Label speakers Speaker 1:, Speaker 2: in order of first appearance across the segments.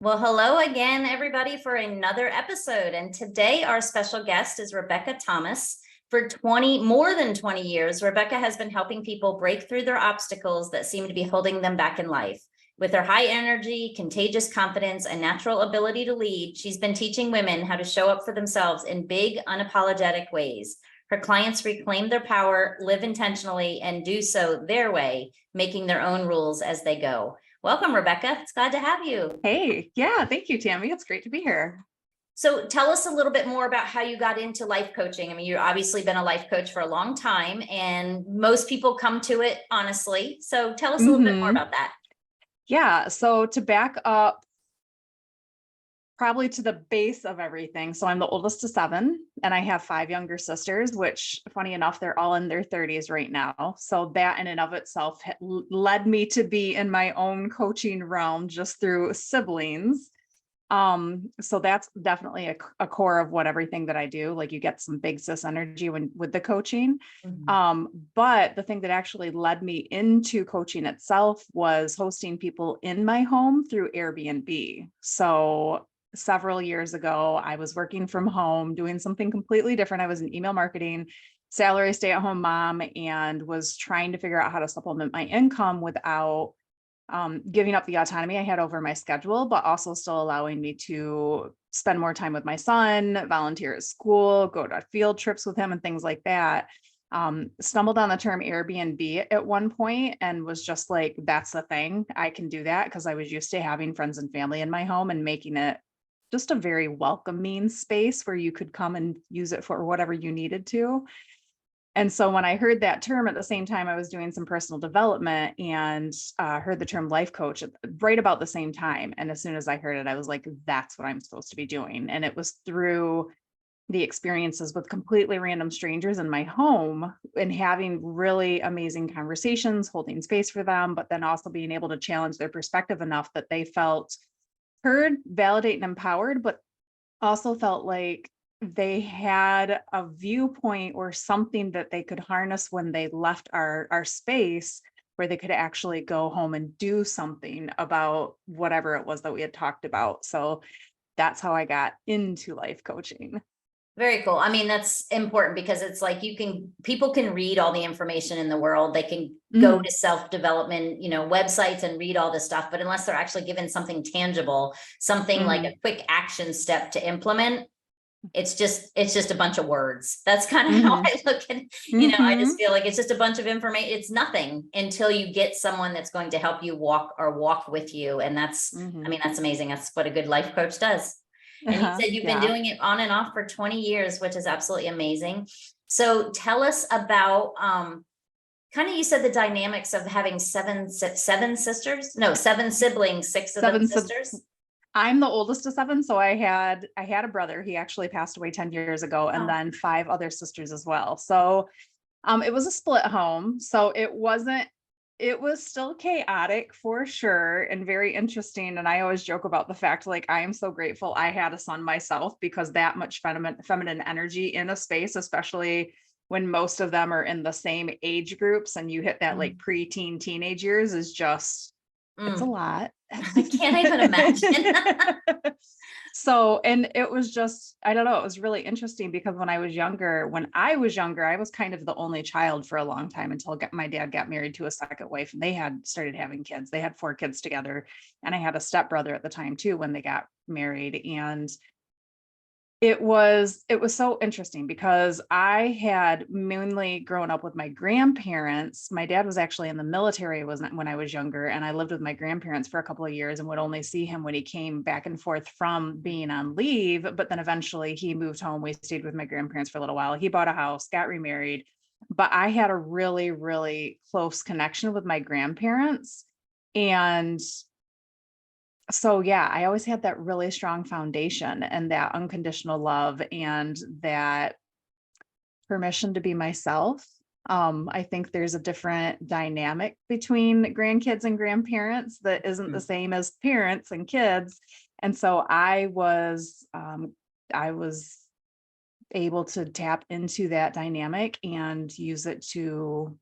Speaker 1: Well, hello again, everybody, for another episode. And today, our special guest is Rebecca Thomas. For more than 20 years, Rebecca has been helping people break through their obstacles that seem to be holding them back in life. With her high energy, contagious confidence, and natural ability to lead, she's been teaching women how to show up for themselves in big, unapologetic ways. Her clients reclaim their power, live intentionally, and do so their way, making their own rules as they go. Welcome, Rebecca. It's glad to have you.
Speaker 2: Hey, yeah, thank you, Tammy. It's great to be here.
Speaker 1: So tell us a little bit more about how you got into life coaching. I mean, you've obviously been a life coach for a long time, and most people come to it honestly. So tell us a little bit more about that.
Speaker 2: Yeah, so to back up probably to the base of everything. So I'm the oldest of seven, and I have five younger sisters, which funny enough, they're all in their 30s right now. So that in and of itself led me to be in my own coaching realm just through siblings. So that's definitely a core of what everything that I do. Like you get some big sis energy with the coaching. But the thing that actually led me into coaching itself was hosting people in my home through Airbnb. So several years ago, I was working from home, doing something completely different. I was in email marketing, salary stay-at-home mom, and was trying to figure out how to supplement my income without giving up the autonomy I had over my schedule, but also still allowing me to spend more time with my son, volunteer at school, go to field trips with him and things like that. Stumbled on the term Airbnb at one point and was just like, that's the thing. I can do that because I was used to having friends and family in my home and making it just a very welcoming space where you could come and use it for whatever you needed to. And so when I heard that term at the same time, I was doing some personal development and heard the term life coach right about the same time. And as soon as I heard it, I was like, that's what I'm supposed to be doing. And it was through the experiences with completely random strangers in my home and having really amazing conversations, holding space for them, but then also being able to challenge their perspective enough that they felt heard, validated, and empowered, but also felt like they had a viewpoint or something that they could harness when they left our space, where they could actually go home and do something about whatever it was that we had talked about. So that's how I got into life coaching.
Speaker 1: Very cool. I mean, that's important because it's like people can read all the information in the world. They can go to self-development, websites and read all this stuff, but unless they're actually given something tangible, something like a quick action step to implement, it's just a bunch of words. That's kind of how I look at, I just feel like it's just a bunch of information. It's nothing until you get someone that's going to help you walk with you. And that's, I mean, that's amazing. That's what a good life coach does. And you said you've been doing it on and off for 20 years, which is absolutely amazing. So tell us about, you said the dynamics of having seven sisters, no, seven siblings, six of them sisters.
Speaker 2: I'm the oldest of seven. So I had a brother. He actually passed away 10 years ago, and then five other sisters as well. So it was a split home. So it was still chaotic for sure and very interesting. And I always joke about the fact, like, I am so grateful I had a son myself, because that much feminine energy in a space, especially when most of them are in the same age groups and you hit that like preteen teenage years, is just, it's a lot.
Speaker 1: I can't even imagine.
Speaker 2: So, and it was just, I don't know, it was really interesting because when I was younger, I was kind of the only child for a long time until my dad got married to a second wife and they had started having kids. They had 4 kids together. And I had a stepbrother at the time too, when they got married. And it was so interesting because I had mainly grown up with my grandparents. My dad was actually in the military when I was younger, and I lived with my grandparents for a couple of years and would only see him when he came back and forth from being on leave. But then eventually he moved home. We stayed with my grandparents for a little while. He bought a house, got remarried, but I had a really, really close connection with my grandparents. And so yeah, I always had that really strong foundation and that unconditional love and that permission to be myself. I think there's a different dynamic between grandkids and grandparents that isn't the same as parents and kids. And so I was able to tap into that dynamic and use it to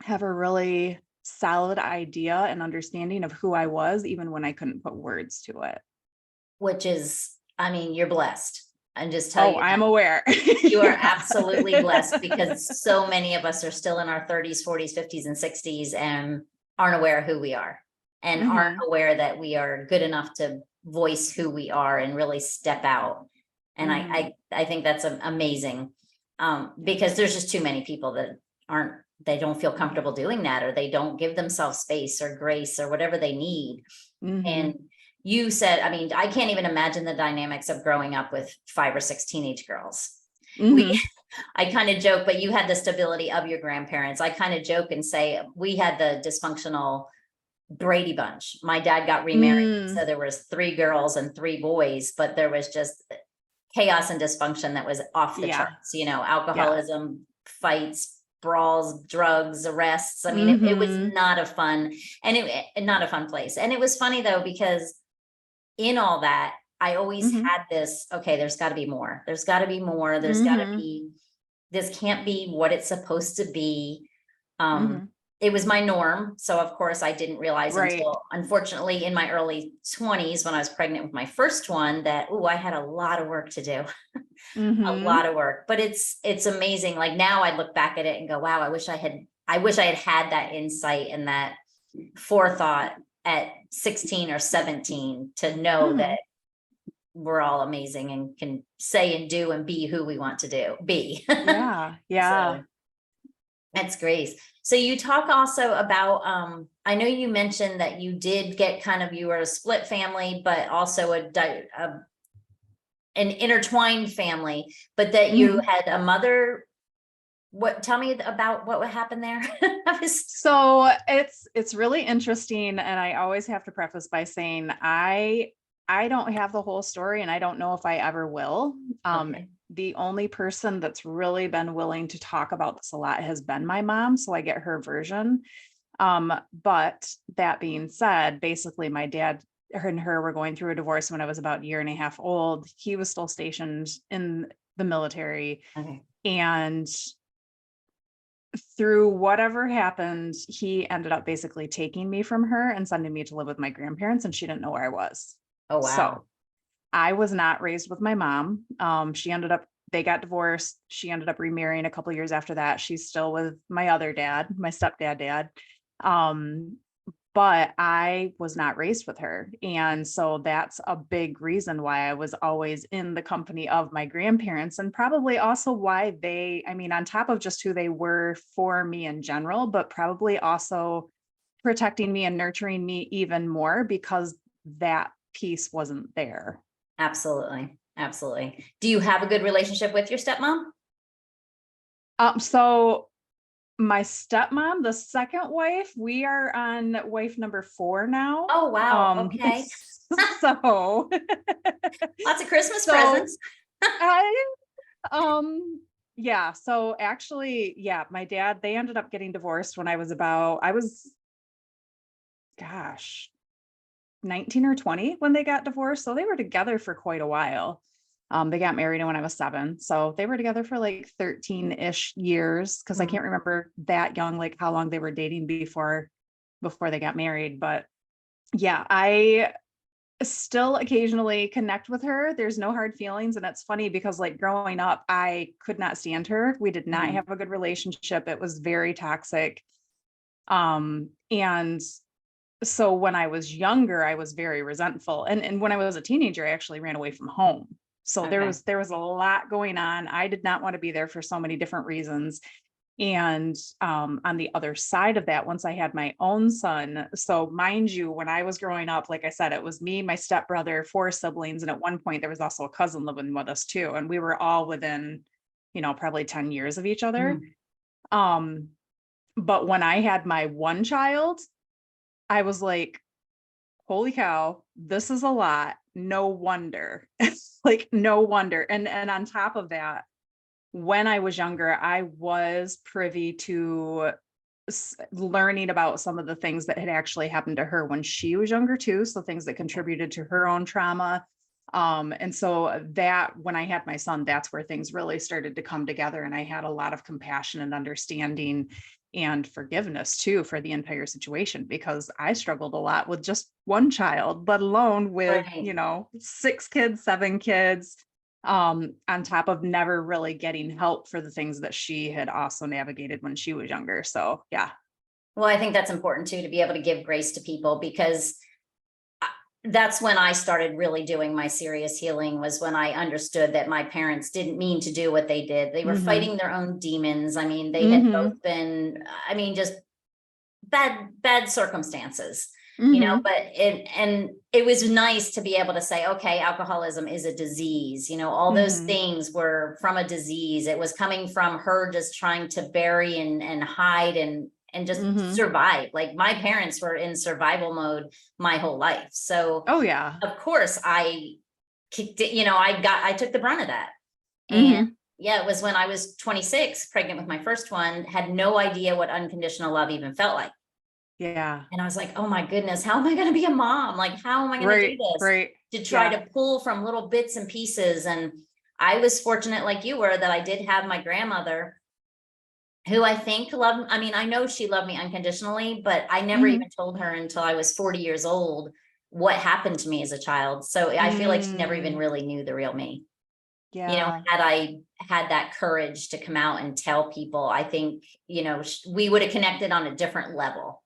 Speaker 2: have a really solid idea and understanding of who I was, even when I couldn't put words to it.
Speaker 1: which is, I mean, you're blessed. And just tell
Speaker 2: Oh,
Speaker 1: you
Speaker 2: I'm
Speaker 1: that
Speaker 2: aware.
Speaker 1: you are
Speaker 2: Yeah.
Speaker 1: absolutely blessed, because so many of us are still in our 30s, 40s, 50s, and 60s and aren't aware of who we are, and aren't
Speaker 2: Mhm,
Speaker 1: aware that we are good enough to voice who we are and really step out. And
Speaker 2: mhm.
Speaker 1: I think that's amazing, because there's just too many people that they don't feel comfortable doing that, or they don't give themselves space or grace or whatever they need. And
Speaker 2: Mhm,
Speaker 1: you said, I mean, I can't even imagine the dynamics of growing up with 5 or 6 teenage girls. We,
Speaker 2: mhm.
Speaker 1: I kind of joke, but you had the stability of your grandparents. I kind of joke and say we had the dysfunctional Brady Bunch. My dad got remarried,
Speaker 2: Mm,
Speaker 1: so there was 3 girls and 3 boys, but there was just chaos and dysfunction that was off the
Speaker 2: yeah,
Speaker 1: charts. You know,
Speaker 2: yeah.
Speaker 1: alcoholism, fights, brawls, drugs, arrests. I mean, it was
Speaker 2: Mhm,
Speaker 1: not a fun, and not a fun place. And it was funny though, because in all that, I always
Speaker 2: mhm,
Speaker 1: had this, okay, there's got to be more. There's got to be more. There's got to
Speaker 2: mhm,
Speaker 1: be, this can't be what it's supposed to be. Um,
Speaker 2: mhm.
Speaker 1: it was my norm. So of course I didn't realize
Speaker 2: Right.
Speaker 1: until, unfortunately, in my early 20s when I was pregnant with my first one, that, oh, I had a lot of work to do. A
Speaker 2: Mhm.
Speaker 1: lot of work. But it's amazing. Like now I look back at it and go, wow, I wish I had that insight and that forethought at 16 or 17 to know that
Speaker 2: Mhm.
Speaker 1: we're all amazing and can say and do and be who we want to be.
Speaker 2: Yeah, yeah.
Speaker 1: So that's great. So you talk also about, I know you mentioned that you did get kind of, you were a split family, but also an intertwined family, but that you
Speaker 2: Mhm.
Speaker 1: had a mother. What, tell me about what would happen there. I was,
Speaker 2: So it's really interesting, and I always have to preface by saying I don't have the whole story, and I don't know if I ever will. Um,
Speaker 1: okay.
Speaker 2: the only person that's really been willing to talk about this a lot has been my mom, so I get her version. But that being said, basically my dad her and her were going through a divorce when I was about a year and a half old. He was still stationed in the military,
Speaker 1: Okay.
Speaker 2: and through whatever happened, he ended up basically taking me from her and sending me to live with my grandparents, and she didn't know where I was.
Speaker 1: Oh, wow.
Speaker 2: So I was not raised with my mom. They got divorced. She ended up remarrying a couple years after that. She's still with my other dad, my stepdad dad. Um, but I was not raised with her. And so that's a big reason why I was always in the company of my grandparents, and probably also why I mean, on top of just who they were for me in general, but probably also protecting me and nurturing me even more because that piece wasn't there.
Speaker 1: Absolutely. Absolutely. Do you have a good relationship with your stepmom?
Speaker 2: So my stepmom, the second wife, we are on wife number 4 now.
Speaker 1: Oh, wow. Okay.
Speaker 2: So
Speaker 1: Lots of Christmas
Speaker 2: so
Speaker 1: presents.
Speaker 2: I yeah, so actually, yeah, my dad, they ended up getting divorced when I was, gosh, 19 or 20 when they got divorced. So they were together for quite a while. They got married when I was 7. So they were together for like 13-ish years because I
Speaker 1: Mhm.
Speaker 2: can't remember that young, like how long they were dating before they got married. But yeah, I still occasionally connect with her. There's no hard feelings. And it's funny because like growing up, I could not stand her. We did not
Speaker 1: Mhm.
Speaker 2: have a good relationship. It was very toxic. And so when I was younger, I was very resentful. And when I was a teenager, I actually ran away from home. So
Speaker 1: Okay.
Speaker 2: there was a lot going on. I did not want to be there for so many different reasons. And on the other side of that, once I had my own son, so mind you, when I was growing up, like I said, it was me, my stepbrother, 4 siblings. And at one point, there was also a cousin living with us too. And we were all within, probably 10 years of each other.
Speaker 1: Mhm.
Speaker 2: Um, but when I had my one child, I was like, holy cow, this is a lot. No wonder. Like, no wonder. And on top of that, when I was younger, I was privy to learning about some of the things that had actually happened to her when she was younger too. So things that contributed to her own trauma. And so that when I had my son, that's where things really started to come together. And I had a lot of compassion and understanding. and forgiveness too for the entire situation, because I struggled a lot with just one child, let alone with,
Speaker 1: Right.
Speaker 2: 6 kids, 7 kids, on top of never really getting help for the things that she had also navigated when she was younger. So yeah.
Speaker 1: Well, I think that's important too, to be able to give grace to people, because that's when I started really doing my serious healing, was when I understood that my parents didn't mean to do what they did. They were
Speaker 2: Mhm.
Speaker 1: fighting their own demons. I mean, they had both
Speaker 2: Mhm.
Speaker 1: been, I mean, just bad circumstances,
Speaker 2: Mhm.
Speaker 1: but it was nice to be able to say, okay, alcoholism is a disease, all those
Speaker 2: Mhm.
Speaker 1: things were from a disease. It was coming from her just trying to bury and hide and just
Speaker 2: Mhm.
Speaker 1: survive. Like, my parents were in survival mode my whole life. So
Speaker 2: Oh yeah.
Speaker 1: of course I kicked it, I took the brunt of that. And
Speaker 2: Mhm.
Speaker 1: yeah, it was when I was 26, pregnant with my first one, had no idea what unconditional love even felt like.
Speaker 2: Yeah.
Speaker 1: And I was like, oh my goodness, how am I going to be a mom? Like, how am I going to do
Speaker 2: Right.
Speaker 1: this?
Speaker 2: Right.
Speaker 1: To try
Speaker 2: Yeah.
Speaker 1: to pull from little bits and pieces. And I was fortunate, like you were, that I did have my grandmother, who I think loved, I mean, I know she loved me unconditionally, but I never even
Speaker 2: Mhm.
Speaker 1: told her until I was 40 years old what happened to me as a child. So I feel like she never even
Speaker 2: Mm.
Speaker 1: really knew the real me.
Speaker 2: Yeah.
Speaker 1: Had I had that courage to come out and tell people, I think, we would have connected on a different level.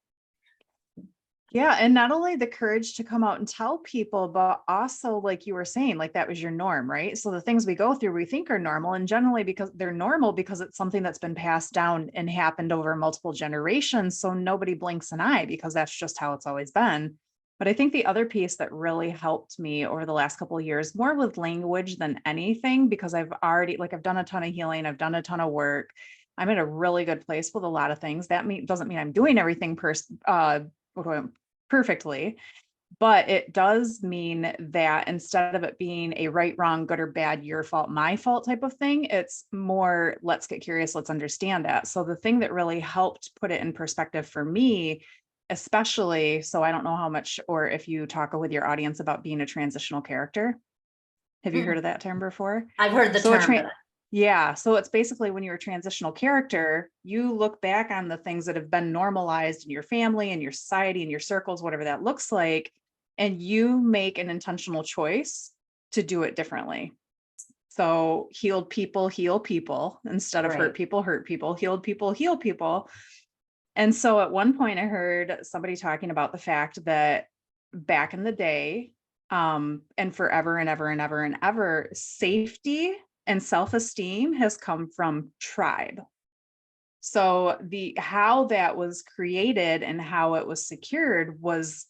Speaker 2: Yeah, and not only the courage to come out and tell people, but also like you were saying, like that was your norm, right? So the things we go through, we think are normal, and generally because they're normal because it's something that's been passed down and happened over multiple generations. So nobody blinks an eye because that's just how it's always been. But I think the other piece that really helped me over the last couple of years, more with language than anything, because I've done a ton of healing, I've done a ton of work. I'm in a really good place with a lot of things. Doesn't mean I'm doing everything what do I- perfectly, but it does mean that instead of it being a right, wrong, good or bad, your fault, my fault type of thing, it's more, let's get curious, let's understand that. So the thing that really helped put it in perspective for me, especially, so I don't know how much, or if you talk with your audience about being a transitional character. Have you heard
Speaker 1: Mm.
Speaker 2: of that term before?
Speaker 1: I've heard the
Speaker 2: So
Speaker 1: term, but
Speaker 2: yeah, so it's basically when you're a transitional character, you look back on the things that have been normalized in your family and your society and your circles, whatever that looks like, and you make an intentional choice to do it differently. So healed people heal people instead of
Speaker 1: right.
Speaker 2: hurt people, healed people heal people. And so at one point I heard somebody talking about the fact that back in the day, and forever and ever and ever and ever, safety and self-esteem has come from tribe. So the how that was created and how it was secured was,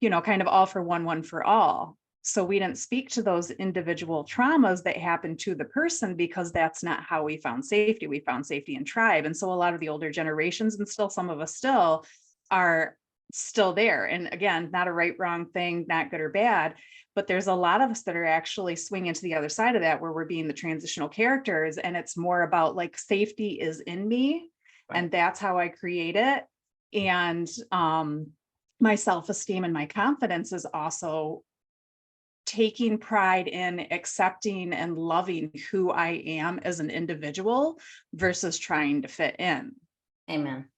Speaker 2: kind of all for one for all. So we didn't speak to those individual traumas that happened to the person because that's not how we found safety. We found safety in tribe. And so a lot of the older generations, and still some of us still, are still there. And again, not a right, wrong thing, not good or bad, but there's a lot of us that are actually swinging to the other side of that, where we're being the transitional characters. And it's more about like safety is in me,
Speaker 1: Right.
Speaker 2: and that's how I create it. And my self-esteem and my confidence is also taking pride in accepting and loving who I am as an individual versus trying to fit in.
Speaker 1: Amen.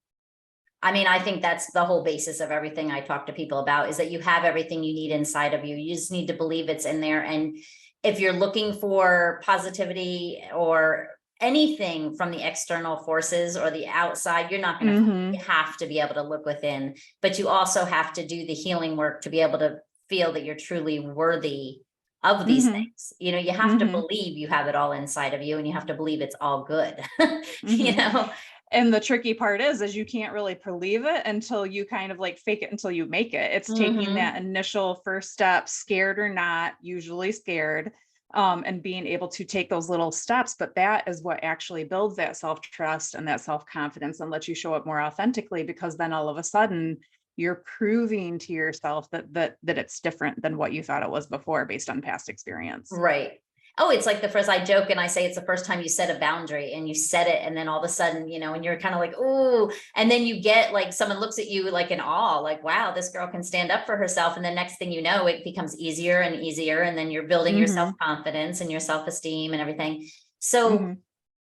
Speaker 1: I mean, I think that's the whole basis of everything I talk to people about, is that you have everything you need inside of you. You just need to believe it's in there. And if you're looking for positivity or anything from the external forces or the outside, you're not going to find it.
Speaker 2: Mhm.
Speaker 1: You have to be able to look within, but you also have to do the healing work to be able to feel that you're truly worthy of these
Speaker 2: Mhm.
Speaker 1: things. You have to
Speaker 2: Mhm.
Speaker 1: believe you have it all inside of you, and you have to believe it's all good. you
Speaker 2: Mhm.
Speaker 1: know
Speaker 2: And the tricky part is you can't really believe it until you kind of like fake it until you make it. It's taking that
Speaker 1: hmm
Speaker 2: initial first step, scared or not, usually scared, and being able to take those little steps. But that is what actually builds that self-trust and that self-confidence and lets you show up more authentically, because then all of a sudden you're proving to yourself that it's different than what you thought it was before based on past experience.
Speaker 1: Right. Oh, it's like the first, I joke and I say it's the first time you set a boundary and you set it, and then all of a sudden, and you're kind of like, oh, and then you get like someone looks at you like in awe, like, wow, this girl can stand up for herself. And the next thing you know, it becomes easier and easier. And then you're building your
Speaker 2: Mhm.
Speaker 1: self-confidence and your self-esteem and everything. So
Speaker 2: Mhm.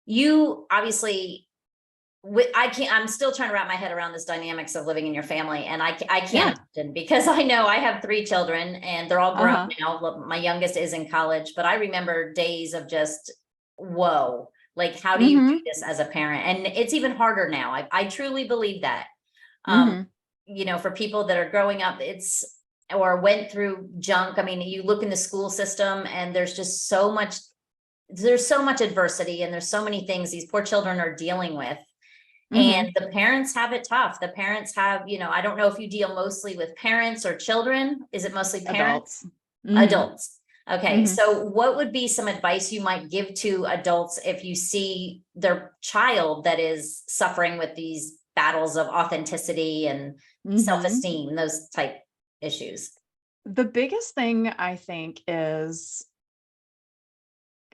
Speaker 1: you obviously I'm still trying to wrap my head around this dynamics of living in your family. And I
Speaker 2: Yeah.
Speaker 1: can't imagine, because I know I have 3 children and they're all grown
Speaker 2: Uh-huh.
Speaker 1: now. Look, my youngest is in college, but I remember days of just, whoa, like, how do you do
Speaker 2: Mm-hmm.
Speaker 1: this as a parent? And it's even harder now. I truly believe that. Um,
Speaker 2: Mm-hmm.
Speaker 1: for people that are growing up, or went through junk. I mean, you look in the school system and there's so much adversity, and there's so many things these poor children are dealing with.
Speaker 2: Mm-hmm.
Speaker 1: And the parents have it tough. The parents have, I don't know if you deal mostly with parents or children. Is it mostly parents?
Speaker 2: Adults. Mm-hmm.
Speaker 1: Adults. Okay.
Speaker 2: Mm-hmm.
Speaker 1: So what would be some advice you might give to adults if you see their child that is suffering with these battles of authenticity and
Speaker 2: Mm-hmm.
Speaker 1: self-esteem, those type issues?
Speaker 2: The biggest thing I think is,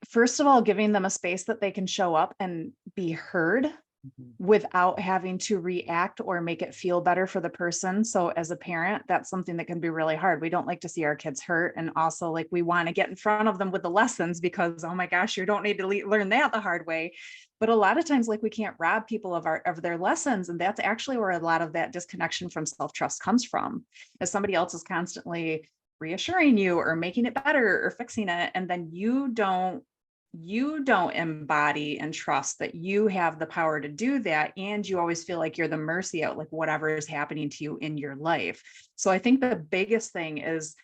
Speaker 2: first of all, giving them a space that they can show up and be heard
Speaker 1: Mhm.
Speaker 2: without having to react or make it feel better for the person. So as a parent, that's something that can be really hard. We don't like to see our kids hurt. And also, like, we want to get in front of them with the lessons because, oh my gosh, you don't need to learn that the hard way. But a lot of times, like, we can't rob people of their lessons. And that's actually where a lot of that disconnection from self-trust comes from. As somebody else is constantly reassuring you or making it better or fixing it, and then you don't embody and trust that you have the power to do that, and you always feel like you're the mercy of, like, whatever is happening to you in your life. So I think the biggest thing is,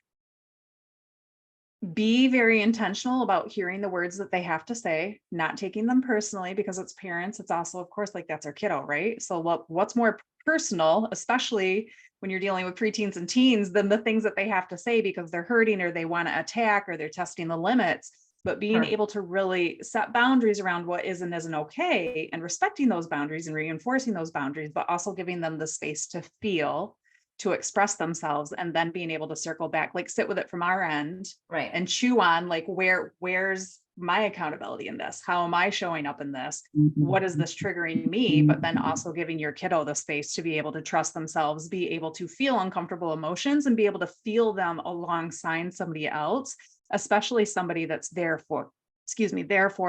Speaker 2: be very intentional about hearing the words that they have to say, not taking them personally, because it's parents. It's also, of course, like, that's our kiddo, right? So what's more personal, especially when you're dealing with preteens and teens, than the things that they have to say because they're hurting or they want to attack or they're testing the limits. But being
Speaker 1: Sure.
Speaker 2: able to really set boundaries around what is and isn't okay, and respecting those boundaries and reinforcing those boundaries, but also giving them the space to feel, to express themselves, and then being able to circle back, like, sit with it from our end
Speaker 1: Right.
Speaker 2: and chew on, like, where's my accountability in this? How am I showing up in this? What is this triggering me? But then also giving your kiddo the space to be able to trust themselves, be able to feel uncomfortable emotions and be able to feel them alongside somebody else, especially somebody that's there for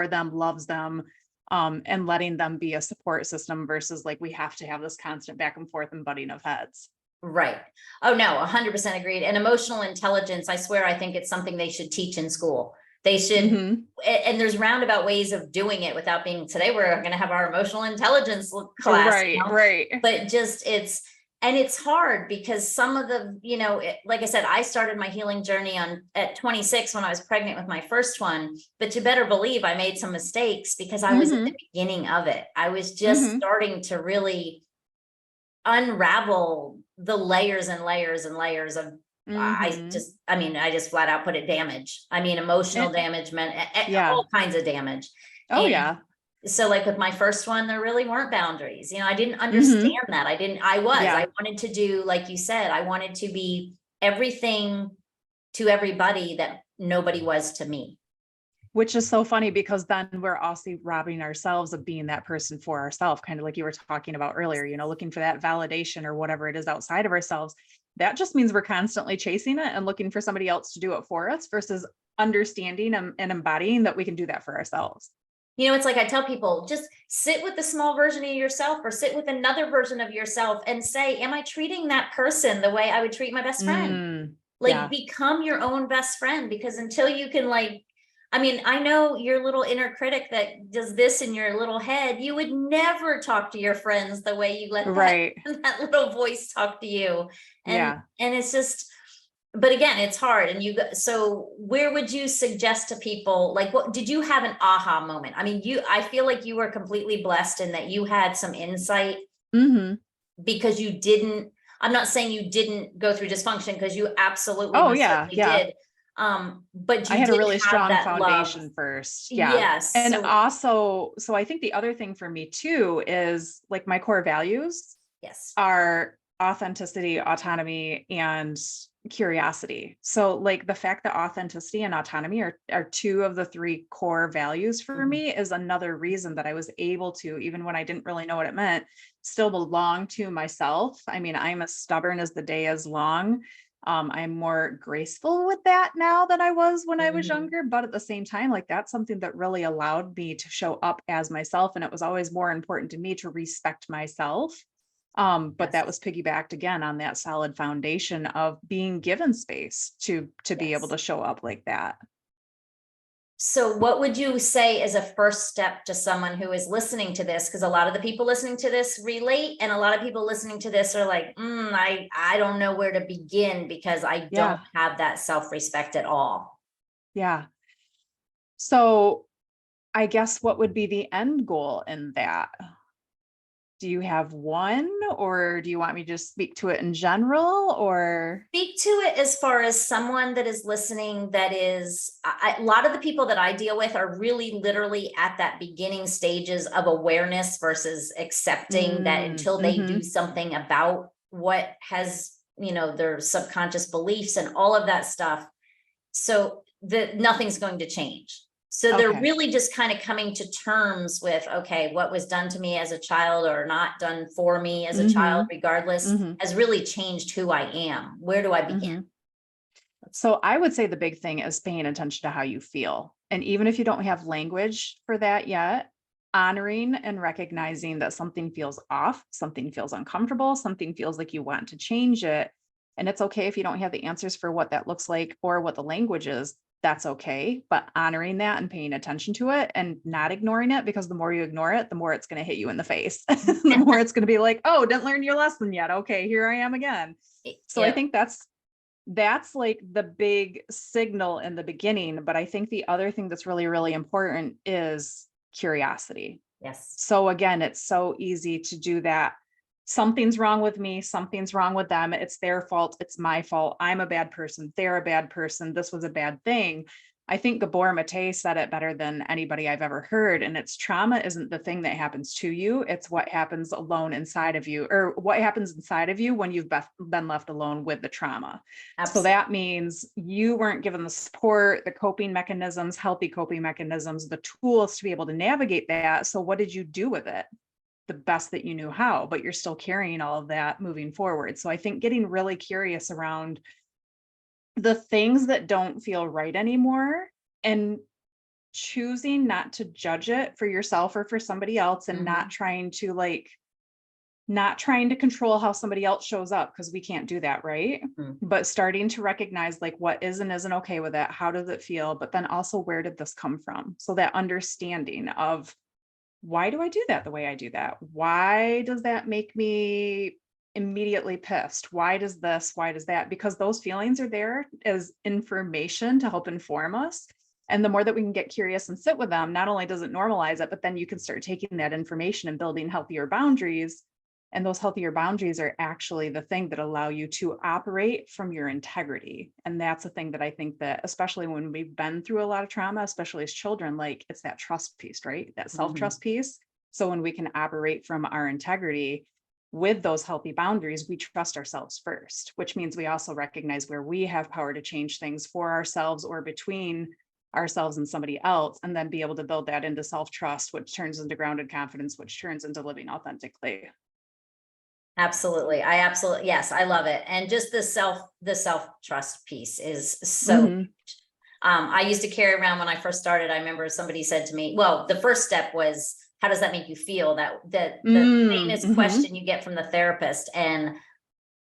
Speaker 2: them, loves them, and letting them be a support system versus, like, we have to have this constant back and forth and butting of heads.
Speaker 1: Right. Oh, no, 100% agreed. And emotional intelligence, I swear, I think it's something they should teach in school. They should,
Speaker 2: Mm-hmm.
Speaker 1: and there's roundabout ways of doing it without being, today we're going to have our emotional intelligence class,
Speaker 2: Right, right.
Speaker 1: but just and it's hard because some of the, like I said, I started my healing journey at 26 when I was pregnant with my first one, but you better believe I made some mistakes because I was at the
Speaker 2: Mm-hmm.
Speaker 1: beginning of it. I was just
Speaker 2: Mm-hmm.
Speaker 1: starting to really unravel the layers and layers and layers of,
Speaker 2: Mm-hmm.
Speaker 1: I just flat out put it, damage. I mean, emotional
Speaker 2: And
Speaker 1: damage, meant
Speaker 2: yeah.
Speaker 1: all kinds of damage.
Speaker 2: Oh,
Speaker 1: And
Speaker 2: yeah.
Speaker 1: so, like, with my first one, there really weren't boundaries. I didn't
Speaker 2: Mhm.
Speaker 1: understand that. I
Speaker 2: Yeah,
Speaker 1: wanted to do, like you said, I wanted to be everything to everybody that nobody was to me.
Speaker 2: which is so funny because then we're also robbing ourselves of being that person for ourselves, kind of like you were talking about earlier, looking for that validation or whatever it is outside of ourselves. That just means we're constantly chasing it and looking for somebody else to do it for us versus understanding and embodying that we can do that for ourselves.
Speaker 1: It's like I tell people, just sit with the small version of yourself or sit with another version of yourself and say, am I treating that person the way I would treat my best friend?
Speaker 2: Mm,
Speaker 1: Like,
Speaker 2: yeah.
Speaker 1: become your own best friend, because until you can, like, I know your little inner critic that does this in your little head, you would never talk to your friends the way you let that
Speaker 2: Right.
Speaker 1: that little voice talk to you. And
Speaker 2: Yeah.
Speaker 1: it's just, but again, it's hard. And so where would you suggest to people, like, what did you have an aha moment? I mean, I feel like you were completely blessed in that you had some insight,
Speaker 2: Mhm.
Speaker 1: because you didn't, I'm not saying you didn't go through dysfunction, because you absolutely
Speaker 2: Oh,
Speaker 1: most
Speaker 2: yeah.
Speaker 1: certainly
Speaker 2: Yeah.
Speaker 1: did. But
Speaker 2: I
Speaker 1: you
Speaker 2: had a
Speaker 1: did
Speaker 2: really
Speaker 1: have
Speaker 2: strong
Speaker 1: that love.
Speaker 2: foundation first. Yeah.
Speaker 1: Yes.
Speaker 2: And
Speaker 1: So
Speaker 2: also, so I think the other thing for me too is, like, my core values
Speaker 1: yes.
Speaker 2: are authenticity, autonomy, and curiosity. So, like, the fact that authenticity and autonomy are two of the three core values for
Speaker 1: Mhm.
Speaker 2: me is another reason that I was able to, even when I didn't really know what it meant, still belong to myself. I mean, I'm as stubborn as the day is long, I'm more graceful with that now than I was when I was
Speaker 1: Mhm.
Speaker 2: younger, but at the same time, like that's something that really allowed me to show up as myself. And it was always more important to me to respect myself. But that
Speaker 1: Yes.
Speaker 2: was piggybacked again on that solid foundation of being given space to be able
Speaker 1: Yes.
Speaker 2: to show up like that.
Speaker 1: So what would you say is a first step to someone who is listening to this? Because a lot of the people listening to this relate, and a lot of people listening to this are like, I don't know where to begin because I don't
Speaker 2: Yeah.
Speaker 1: have that self-respect at all.
Speaker 2: Yeah. So I guess what would be the end goal in that? Do you have one, or do you want me to just speak to it in general, or?
Speaker 1: Speak to it as far as someone that is listening, that is, a lot of the people that I deal with are really literally at that beginning stages of awareness versus accepting that until they do
Speaker 2: Mhm.
Speaker 1: something about what has, their subconscious beliefs and all of that stuff. So that nothing's going to change. So they're
Speaker 2: Okay.
Speaker 1: really just kind of coming to terms with, okay, what was done to me as a child or not done for me as a child,
Speaker 2: Mhm.
Speaker 1: regardless,
Speaker 2: Mhm.
Speaker 1: has really changed who I am. Where do I begin?
Speaker 2: Mhm. So I would say the big thing is paying attention to how you feel. And even if you don't have language for that yet, honoring and recognizing that something feels off, something feels uncomfortable, something feels like you want to change it. And it's okay if you don't have the answers for what that looks like or what the language is. That's okay. But honoring that and paying attention to it and not ignoring it, because the more you ignore it, the more it's going to hit you in the face. The more it's going to be like, oh, didn't learn your lesson yet. Okay, here I am again. So I
Speaker 1: Yep.
Speaker 2: think that's like the big signal in the beginning. But I think the other thing that's really, really important is curiosity.
Speaker 1: Yes.
Speaker 2: So again, it's so easy to do that. Something's wrong with me. Something's wrong with them. It's their fault. It's my fault. I'm a bad person. They're a bad person. This was a bad thing. I think Gabor Mate said it better than anybody I've ever heard. And it's trauma isn't the thing that happens to you. It's what happens alone inside of you, or what happens inside of you when you've been left alone with the trauma. So
Speaker 1: Absolutely.
Speaker 2: that means you weren't given the support, the coping mechanisms, healthy coping mechanisms, the tools to be able to navigate that. So what did you do with it? The best that you knew how, but you're still carrying all of that moving forward. So I think getting really curious around the things that don't feel right anymore, and choosing not to judge it for yourself or for somebody else, and not
Speaker 1: Mhm.
Speaker 2: trying to not trying to control how somebody else shows up, because we can't do that, right?
Speaker 1: Mhm.
Speaker 2: But starting to recognize like what is and isn't okay with it, how does it feel, but then also where did this come from? So that understanding of, why do I do that the way I do that? Why does that make me immediately pissed? Why does this? Why does that? Because those feelings are there as information to help inform us. And the more that we can get curious and sit with them, not only does it normalize it, but then you can start taking that information and building healthier boundaries. And those healthier boundaries are actually the thing that allow you to operate from your integrity. And that's the thing that I think that, especially when we've been through a lot of trauma, especially as children, like it's that trust piece, right? That self
Speaker 1: Mhm.
Speaker 2: trust piece. So when we can operate from our integrity with those healthy boundaries, we trust ourselves first, which means we also recognize where we have power to change things for ourselves or between ourselves and somebody else, and then be able to build that into self trust, which turns into grounded confidence, which turns into living authentically.
Speaker 1: Absolutely. I absolutely, yes, I love it. And just the self trust piece is so
Speaker 2: Mhm.
Speaker 1: I used to carry around when I first started. I remember somebody said to me, well, the first step was, how does that make you feel? That the famous
Speaker 2: Mhm.
Speaker 1: question you get from the therapist. And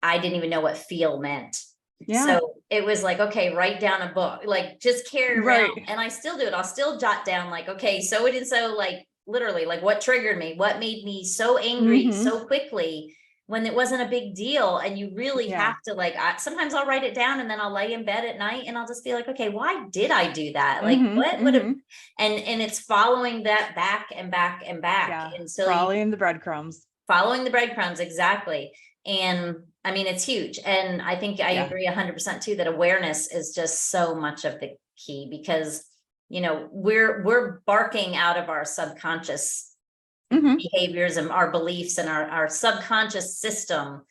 Speaker 1: I didn't even know what feel meant.
Speaker 2: Yeah.
Speaker 1: So it was like, okay, write down a book, like just carry around.
Speaker 2: Right.
Speaker 1: And I still do it. I'll still jot down like, okay, so it is, so like literally like what triggered me, what made me so angry
Speaker 2: Mhm.
Speaker 1: so quickly when it wasn't a big deal. And you really have
Speaker 2: Yeah.
Speaker 1: to like, sometimes I'll write it down and then I'll lay in bed at night and I'll just be like, okay, why did I do that? Like
Speaker 2: Mhm.
Speaker 1: what would have,
Speaker 2: Mhm.
Speaker 1: and it's following that back and back and back
Speaker 2: Yeah.
Speaker 1: until you,
Speaker 2: Following the breadcrumbs.
Speaker 1: following the breadcrumbs, exactly. And I mean, it's huge. And I think I
Speaker 2: Yeah.
Speaker 1: agree 100% too, that awareness is just so much of the key because, we're barking out of our subconscious
Speaker 2: Mhm.
Speaker 1: behaviors and our beliefs and our subconscious system.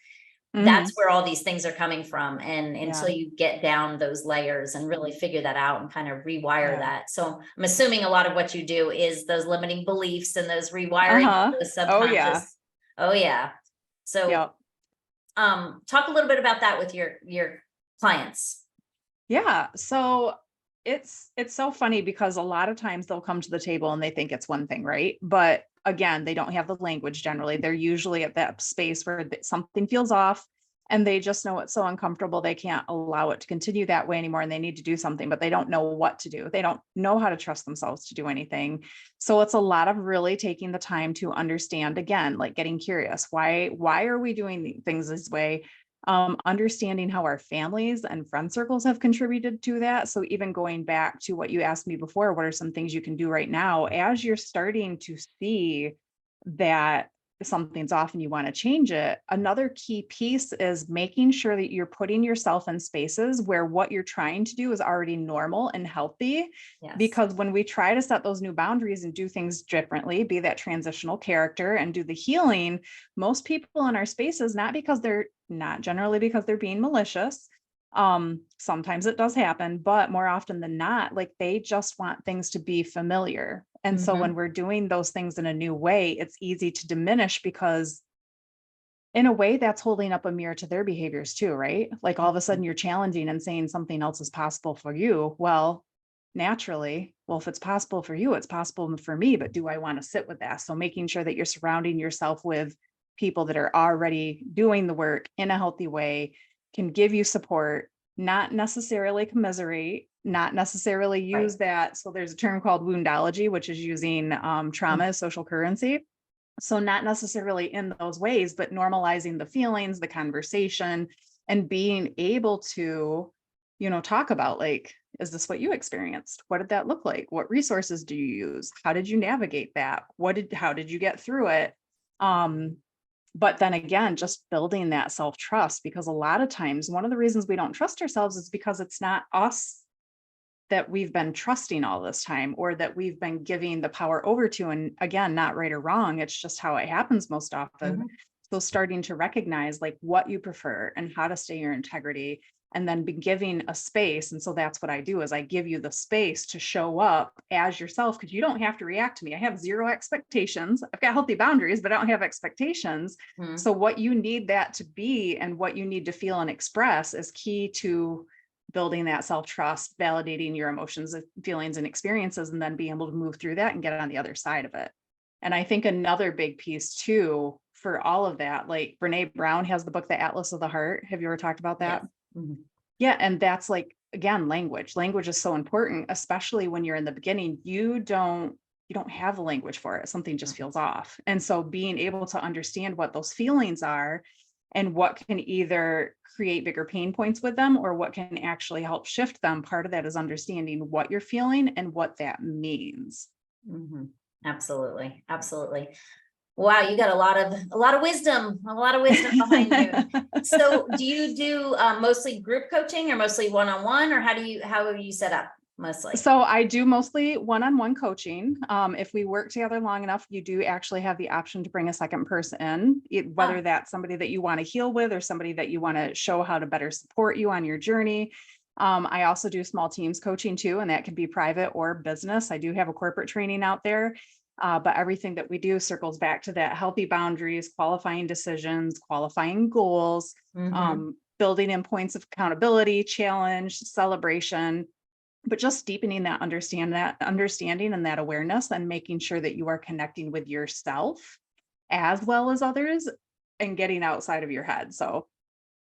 Speaker 1: That's
Speaker 2: Mhm.
Speaker 1: where all these things are coming from. And until
Speaker 2: Yeah.
Speaker 1: you get down those layers and really figure that out and kind of rewire
Speaker 2: Yeah.
Speaker 1: that. So I'm assuming a lot of what you do is those limiting beliefs and those rewiring of
Speaker 2: Uh-huh.
Speaker 1: the
Speaker 2: Oh, yeah.
Speaker 1: subconscious. Oh yeah. So
Speaker 2: Yep.
Speaker 1: talk a little bit about that with your clients?
Speaker 2: Yeah. So it's so funny because a lot of times they'll come to the table and they think it's one thing, right? But again, they don't have the language generally. They're usually at that space where something feels off and they just know it's so uncomfortable they can't allow it to continue that way anymore and they need to do something, but they don't know what to do. They don't know how to trust themselves to do anything. So it's a lot of really taking the time to understand, again, like getting curious. Why are we doing things this way? Understanding how our families and friend circles have contributed to that. So even going back to what you asked me before, what are some things you can do right now as you're starting to see that something's off and you want to change it? Another key piece is making sure that you're putting yourself in spaces where what you're trying to do is already normal and healthy.
Speaker 1: Yes.
Speaker 2: Because when we try to set those new boundaries and do things differently, be that transitional character and do the healing, most people in our spaces, not generally because they're being malicious. Sometimes it does happen, but more often than not, like they just want things to be familiar. And so when we're doing those things in a new way, it's easy to diminish because in a way that's holding up a mirror to their behaviors too, right? Like all of a sudden you're challenging and saying something else is possible for you. Well, naturally, well, if it's possible for you, it's possible for me, but do I want to sit with that? So making sure that you're surrounding yourself with people that are already doing the work in a healthy way, can give you support, not necessarily commiserate, not necessarily use that. So there's a term called woundology, which is using trauma as social currency. So not necessarily in those ways, but normalizing the feelings, the conversation, and being able to, talk about like, is this what you experienced? What did that look like? What resources do you use? How did you navigate that? How did you get through it? But then again, just building that self-trust, because a lot of times one of the reasons we don't trust ourselves is because it's not us that we've been trusting all this time or that we've been giving the power over to. And again, not right or wrong. It's just how it happens most often. So starting to recognize like what you prefer and how to stay your integrity and then be giving a space. And so that's what I do is I give you the space to show up as yourself because you don't have to react to me. I have zero expectations. I've got healthy boundaries, but I don't have expectations. So what you need that to be and what you need to feel and express is key to building that self-trust, validating your emotions, feelings, and experiences, and then being able to move through that and get on the other side of it. And I think another big piece too, for all of that, like Brene Brown has the book, The Atlas of the Heart. Have you ever talked about that?
Speaker 1: Yes.
Speaker 2: Yeah. And that's like, again, language is so important, especially when you're in the beginning, you don't have a language for it. Something just feels off. And so being able to understand what those feelings are and what can either create bigger pain points with them or what can actually help shift them. Part of that is understanding what you're feeling and what that means.
Speaker 1: Absolutely. Absolutely. Wow. You got a lot of wisdom behind you. So do you do mostly group coaching or mostly one-on-one, or how are you set up mostly?
Speaker 2: So I do mostly one-on-one coaching. If we work together long enough, you do actually have the option to bring a second person, whether that's somebody that you want to heal with or somebody that you want to show how to better support you on your journey. I also do small teams coaching too, and that can be private or business. I do have a corporate training out there, but everything that we do circles back to that healthy boundaries, qualifying decisions, qualifying goals, building in points of accountability, challenge, celebration, but just deepening that understanding and that awareness and making sure that you are connecting with yourself as well as others and getting outside of your head. So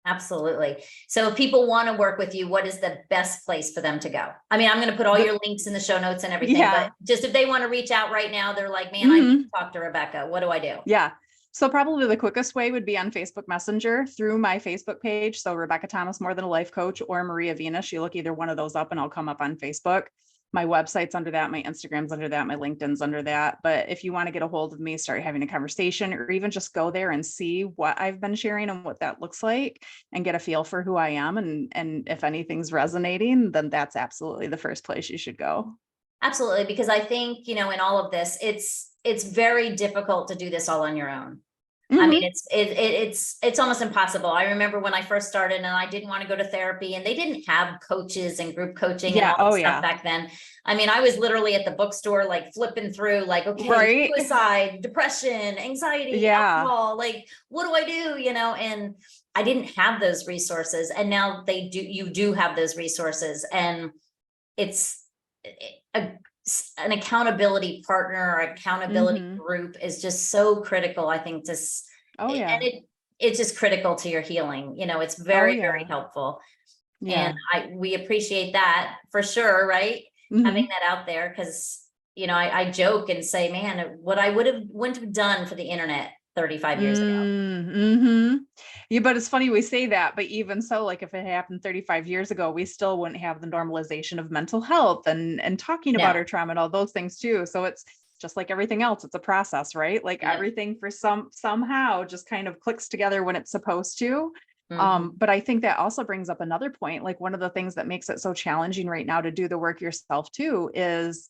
Speaker 1: absolutely. So if people want to work with you, what is the best place for them to go? I mean, I'm going to put all your links in the show notes and everything, but just if they want to reach out right now, they're like, man, I need to talk to Rebecca. What do I do?
Speaker 2: Yeah. So probably the quickest way would be on Facebook Messenger through my Facebook page. So Rebecca Thomas, More Than a Life Coach, or Maria Venus. You look either one of those up and I'll come up on Facebook. My website's under that, my Instagram's under that, my LinkedIn's under that. But if you want to get a hold of me, start having a conversation, or even just go there and see what I've been sharing and what that looks like and get a feel for who I am. And if anything's resonating, then that's absolutely the first place you should go.
Speaker 1: Absolutely. Because I think, in all of this, it's very difficult to do this all on your own. I mean,
Speaker 2: Mhm.
Speaker 1: it's almost impossible. I remember when I first started and I didn't want to go to therapy, and they didn't have coaches and group coaching and
Speaker 2: Yeah.
Speaker 1: all
Speaker 2: Oh
Speaker 1: that stuff
Speaker 2: yeah.
Speaker 1: back then. I mean, I was literally at the bookstore, like flipping through, like, okay,
Speaker 2: Right.
Speaker 1: suicide, depression, anxiety,
Speaker 2: Yeah.
Speaker 1: alcohol, like, what do I do? And I didn't have those resources. And now you do have those resources. And it's a, an accountability partner or accountability
Speaker 2: Mhm.
Speaker 1: group is just so critical, I think,
Speaker 2: Oh
Speaker 1: and
Speaker 2: yeah.
Speaker 1: it's just critical to your healing. It's
Speaker 2: Oh
Speaker 1: very, very
Speaker 2: yeah.
Speaker 1: helpful. And
Speaker 2: Yeah.
Speaker 1: we appreciate that for sure, right? Having
Speaker 2: Mhm.
Speaker 1: that out there, because I joke and say, man, what I wouldn't have done for the internet 35 years ago.
Speaker 2: Mhm. Yeah, but it's funny we say that, but even so, like if it happened 35 years ago, we still wouldn't have the normalization of mental health and talking about
Speaker 1: No.
Speaker 2: our trauma and all those things too. So it's just like everything else, it's a process, right? Like
Speaker 1: Yep.
Speaker 2: everything for somehow just kind of clicks together when it's supposed to.
Speaker 1: Mhm.
Speaker 2: But I think that also brings up another point. Like one of the things that makes it so challenging right now to do the work yourself too is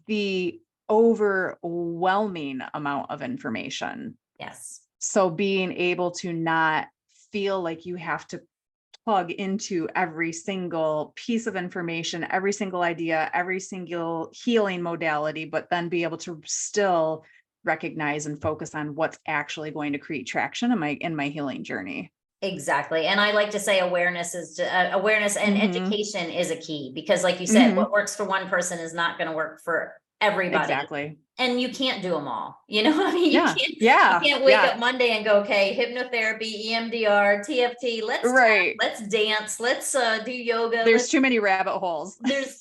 Speaker 2: the overwhelming amount of information.
Speaker 1: Yes.
Speaker 2: So being able to not feel like you have to plug into every single piece of information, every single idea, every single healing modality, but then be able to still recognize and focus on what's actually going to create traction in my healing journey.
Speaker 1: Exactly. And I like to say awareness and
Speaker 2: Mhm.
Speaker 1: education is a key, because like you said, what
Speaker 2: Mhm.
Speaker 1: works for one person is not going to work for everybody.
Speaker 2: Exactly.
Speaker 1: And you can't do them all. What I mean? You
Speaker 2: Yeah.
Speaker 1: can't you
Speaker 2: Yeah.
Speaker 1: can't wake
Speaker 2: Yeah.
Speaker 1: up Monday and go, okay, hypnotherapy, EMDR, TFT, let's tap,
Speaker 2: Right.
Speaker 1: let's dance, let's do yoga,
Speaker 2: There's
Speaker 1: let's
Speaker 2: too many rabbit holes.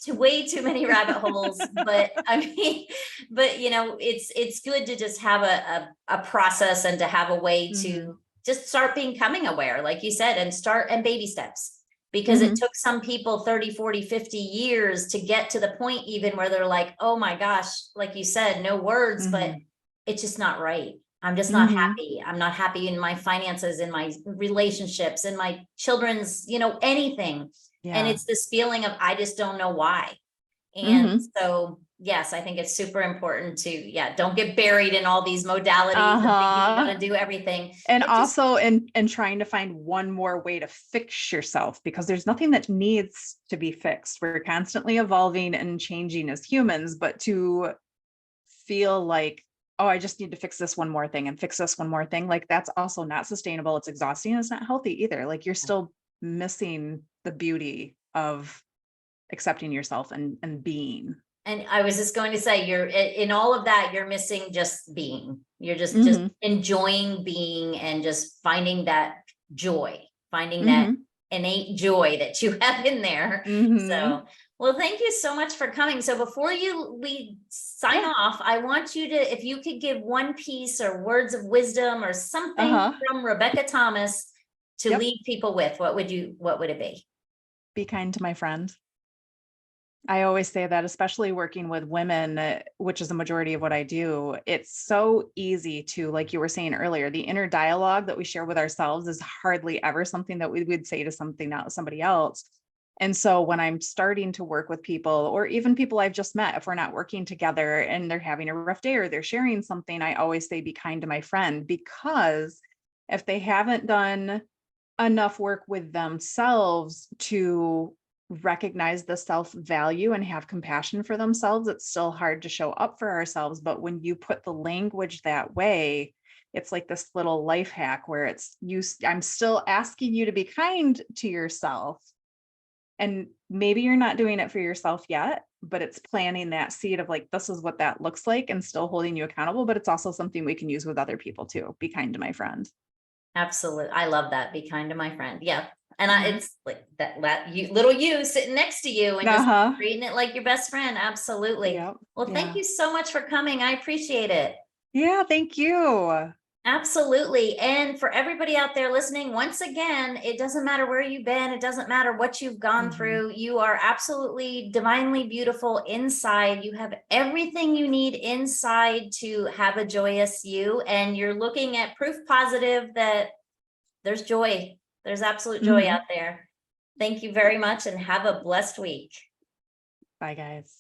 Speaker 1: way too many rabbit holes. But I mean, but it's good to just have a process, and to have a way
Speaker 2: Mhm.
Speaker 1: to just start becoming aware, like you said, and start and baby steps, because it
Speaker 2: Mhm.
Speaker 1: took some people 30, 40, 50 years to get to the point even where they're like, oh my gosh, like you said, no words, but
Speaker 2: Mhm.
Speaker 1: it's just not right. I'm just not
Speaker 2: Mhm.
Speaker 1: happy. I'm not happy in my finances, in my relationships, in my children's, anything. And
Speaker 2: Yeah.
Speaker 1: it's this feeling of, I just don't know why. And
Speaker 2: Mhm.
Speaker 1: so, yes, I think it's super important to, yeah, don't get buried in all these modalities and thinking you got
Speaker 2: Uh-huh.
Speaker 1: to do everything.
Speaker 2: And
Speaker 1: It just,
Speaker 2: also in trying to find one more way to fix yourself because there's nothing that needs to be fixed. We're constantly evolving and changing as humans, but to feel like, oh, I just need to fix this one more thing and fix this one more thing, like that's also not sustainable. It's exhausting. It's not healthy either. Like you're still missing the beauty of accepting yourself and being.
Speaker 1: and I was just going to say, in all of that, you're missing just being. You're just
Speaker 2: Mhm.
Speaker 1: enjoying being, and just finding that joy, finding that
Speaker 2: Mhm.
Speaker 1: innate joy that you have in there.
Speaker 2: Mhm.
Speaker 1: So, well, thank you so much for coming. So before we sign
Speaker 2: Yeah.
Speaker 1: off, I want you to, if you could give one piece or words of wisdom or something
Speaker 2: Uh-huh.
Speaker 1: from Rebecca Thomas to
Speaker 2: Yep.
Speaker 1: leave people with, what would it be?
Speaker 2: Be kind to my friend. I always say that, especially working with women, which is the majority of what I do. It's so easy to, like you were saying earlier, the inner dialogue that we share with ourselves is hardly ever something that we would say to somebody else. And so when I'm starting to work with people, or even people I've just met, if we're not working together and they're having a rough day or they're sharing something, I always say, be kind to my friend, because if they haven't done enough work with themselves to recognize the self value and have compassion for themselves, it's still hard to show up for ourselves. But when you put the language that way, it's like this little life hack where it's you, I'm still asking you to be kind to yourself. And maybe you're not doing it for yourself yet, but it's planting that seed of like, this is what that looks like and still holding you accountable. But it's also something we can use with other people too. Be kind to my friend.
Speaker 1: Absolutely. I love that. Be kind to my friend. Yeah. And
Speaker 2: Mhm.
Speaker 1: it's like that you, little you sitting next to you and just
Speaker 2: Uh-huh.
Speaker 1: treating it like your best friend. Absolutely.
Speaker 2: Yep.
Speaker 1: Well, thank
Speaker 2: Yeah.
Speaker 1: you so much for coming. I appreciate it.
Speaker 2: Yeah, thank you.
Speaker 1: Absolutely. And for everybody out there listening, once again, it doesn't matter where you've been, it doesn't matter what you've gone
Speaker 2: Mhm.
Speaker 1: through. You are absolutely divinely beautiful inside. You have everything you need inside to have a joyous you. And you're looking at proof positive that there's joy. There's absolute joy out
Speaker 2: Mhm.
Speaker 1: there. Thank you very much, and have a blessed week.
Speaker 2: Bye, guys.